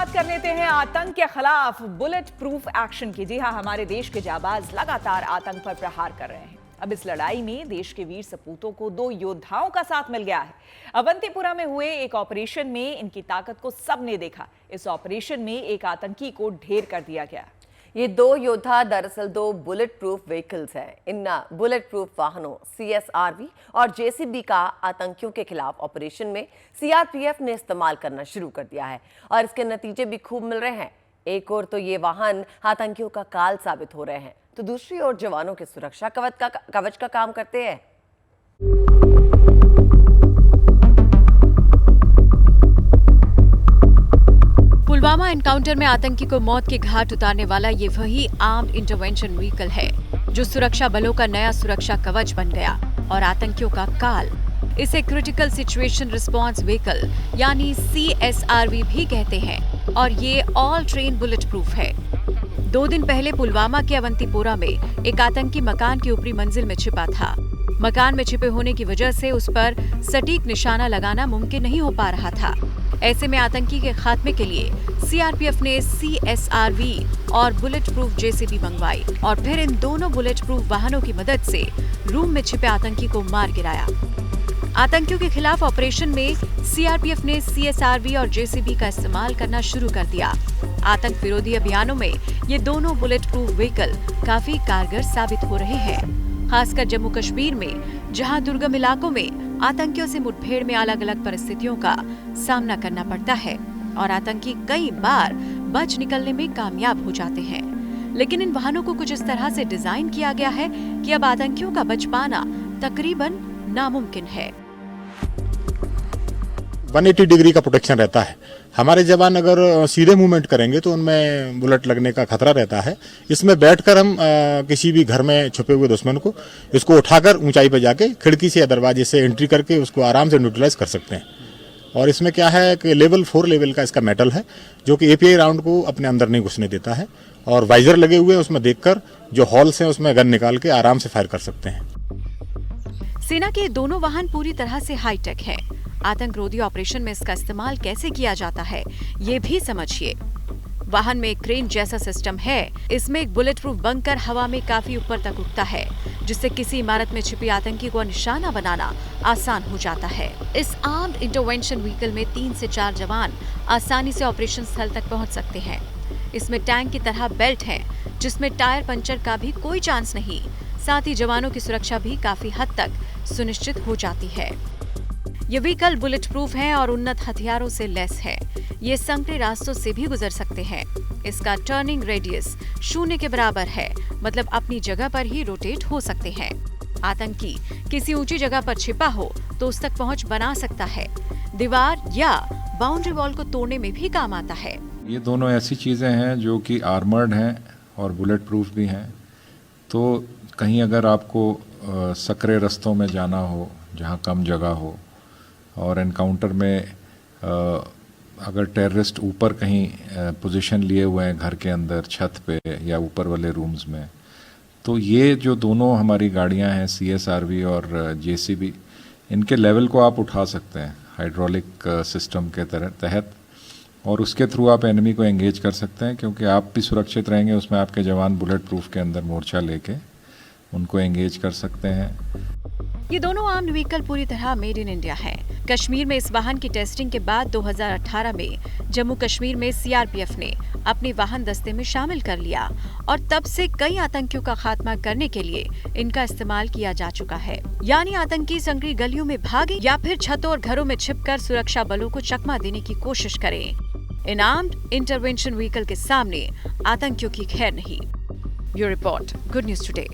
बात कर लेते हैं आतंक के खिलाफ बुलेट प्रूफ एक्शन की। जी हां, हमारे देश के जाबाज लगातार आतंक पर प्रहार कर रहे हैं। अब इस लड़ाई में देश के वीर सपूतों को 2 योद्धाओं का साथ मिल गया है। अवंतीपुरा में हुए एक ऑपरेशन में इनकी ताकत को सबने देखा। इस ऑपरेशन में एक आतंकी को ढेर कर दिया गया। ये 2 योद्धा दरअसल 2 बुलेट प्रूफ व्हीकल्स हैं। इन बुलेट प्रूफ वाहनों CSRV और JCB का आतंकियों के खिलाफ ऑपरेशन में CRPF ने इस्तेमाल करना शुरू कर दिया है और इसके नतीजे भी खूब मिल रहे हैं। एक और तो ये वाहन आतंकियों का काल साबित हो रहे हैं, तो दूसरी ओर जवानों के सुरक्षा कवच का काम करते हैं। पुलवामा एनकाउंटर में आतंकी को मौत के घाट उतारने वाला ये वही आर्म्ड इंटरवेंशन व्हीकल है जो सुरक्षा बलों का नया सुरक्षा कवच बन गया और आतंकियों का काल। इसे क्रिटिकल सिचुएशन रिस्पांस व्हीकल यानी CSRV भी कहते हैं और ये ऑल ट्रेन बुलेट प्रूफ है। 2 दिन पहले पुलवामा के अवंतीपोरा में एक आतंकी मकान की ऊपरी मंजिल में छिपा था। मकान में छिपे होने की वजह से उस पर सटीक निशाना लगाना मुमकिन नहीं हो पा रहा था। ऐसे में आतंकी के खात्मे के लिए CRPF ने CSRV और बुलेट प्रूफ JCB मंगवाई और फिर इन दोनों बुलेट प्रूफ वाहनों की मदद से रूम में छिपे आतंकी को मार गिराया। आतंकियों के खिलाफ ऑपरेशन में CRPF ने CSRV और JCB का इस्तेमाल करना शुरू कर दिया। आतंक विरोधी अभियानों में ये दोनों बुलेट प्रूफ व्हीकल काफी कारगर साबित हो रहे हैं, खासकर जम्मू कश्मीर में, जहां दुर्गम इलाकों में आतंकियों से मुठभेड़ में अलग अलग परिस्थितियों का सामना करना पड़ता है और आतंकी कई बार बच निकलने में कामयाब हो जाते हैं। लेकिन इन वाहनों को कुछ इस तरह से डिजाइन किया गया है कि अब आतंकियों का बच पाना तकरीबन नामुमकिन है। 180 डिग्री का प्रोटेक्शन रहता है। हमारे जवान अगर सीधे मूवमेंट करेंगे तो उनमें बुलेट लगने का खतरा रहता है। इसमें बैठकर हम किसी भी घर में छुपे हुए दुश्मन को इसको उठाकर ऊंचाई पर जाके खिड़की से या दरवाजे से एंट्री करके उसको आराम से न्यूट्रलाइज कर सकते हैं। और इसमें क्या है कि लेवल 4 लेवल का इसका मेटल है जो कि API राउंड को अपने अंदर नहीं घुसने देता है। और वाइजर लगे हुए उसमें देखकर जो हॉल्स हैं उसमें गन निकाल के आराम से फायर कर सकते हैं। सेना के दोनों वाहन पूरी तरह से हाईटेक हैं। आतंकरोधी ऑपरेशन में इसका इस्तेमाल कैसे किया जाता है ये भी समझिए। वाहन में एक क्रेन जैसा सिस्टम है। इसमें एक बुलेट प्रूफ बंकर हवा में काफी ऊपर तक उठता है, जिससे किसी इमारत में छिपी आतंकी को निशाना बनाना आसान हो जाता है। इस आर्म्ड इंटरवेंशन व्हीकल में 3 से 4 जवान आसानी से ऑपरेशन स्थल तक पहुंच सकते हैं। इसमें टैंक की तरह बेल्ट है जिसमें टायर पंचर का भी कोई चांस नहीं। साथ ही जवानों की सुरक्षा भी काफी हद तक सुनिश्चित हो जाती है। ये व्हीकल बुलेट प्रूफ है और उन्नत हथियारों से लैस है। ये संकरे रास्तों से भी गुजर सकते हैं। इसका टर्निंग रेडियस 0 के बराबर है, मतलब अपनी जगह पर ही रोटेट हो सकते हैं। आतंकी किसी ऊंची जगह पर छिपा हो तो उस तक पहुंच बना सकता है। दीवार या बाउंड्री वॉल को तोड़ने में भी काम आता है। ये दोनों ऐसी चीजें हैं जो कि आर्मर्ड हैं और बुलेट प्रूफ भी हैं। तो कहीं अगर आपको सकरे रास्तों में जाना हो जहां कम जगह हो और एनकाउंटर में अगर टेररिस्ट ऊपर कहीं पोजीशन लिए हुए हैं घर के अंदर, छत पे या ऊपर वाले रूम्स में, तो ये जो दोनों हमारी गाड़ियां हैं CSRV और JCB, इनके लेवल को आप उठा सकते हैं हाइड्रोलिक सिस्टम के तहत और उसके थ्रू आप एनिमी को एंगेज कर सकते हैं, क्योंकि आप भी सुरक्षित रहेंगे। उसमें आपके जवान बुलेट प्रूफ के अंदर मोर्चा लेके उनको एंगेज कर सकते हैं। ये दोनों आर्म्ड व्हीकल पूरी तरह मेड इन इंडिया हैं। कश्मीर में इस वाहन की टेस्टिंग के बाद 2018 में जम्मू कश्मीर में CRPF ने अपने वाहन दस्ते में शामिल कर लिया और तब से कई आतंकियों का खात्मा करने के लिए इनका इस्तेमाल किया जा चुका है। यानी आतंकी संकरी गलियों में भागे या फिर छतों और घरों में छिपकर सुरक्षा बलों को चकमा देने की कोशिश करें। इन आर्म्ड इंटरवेंशन व्हीकल के सामने आतंकियों की खैर नहीं। Bureau report, good news today.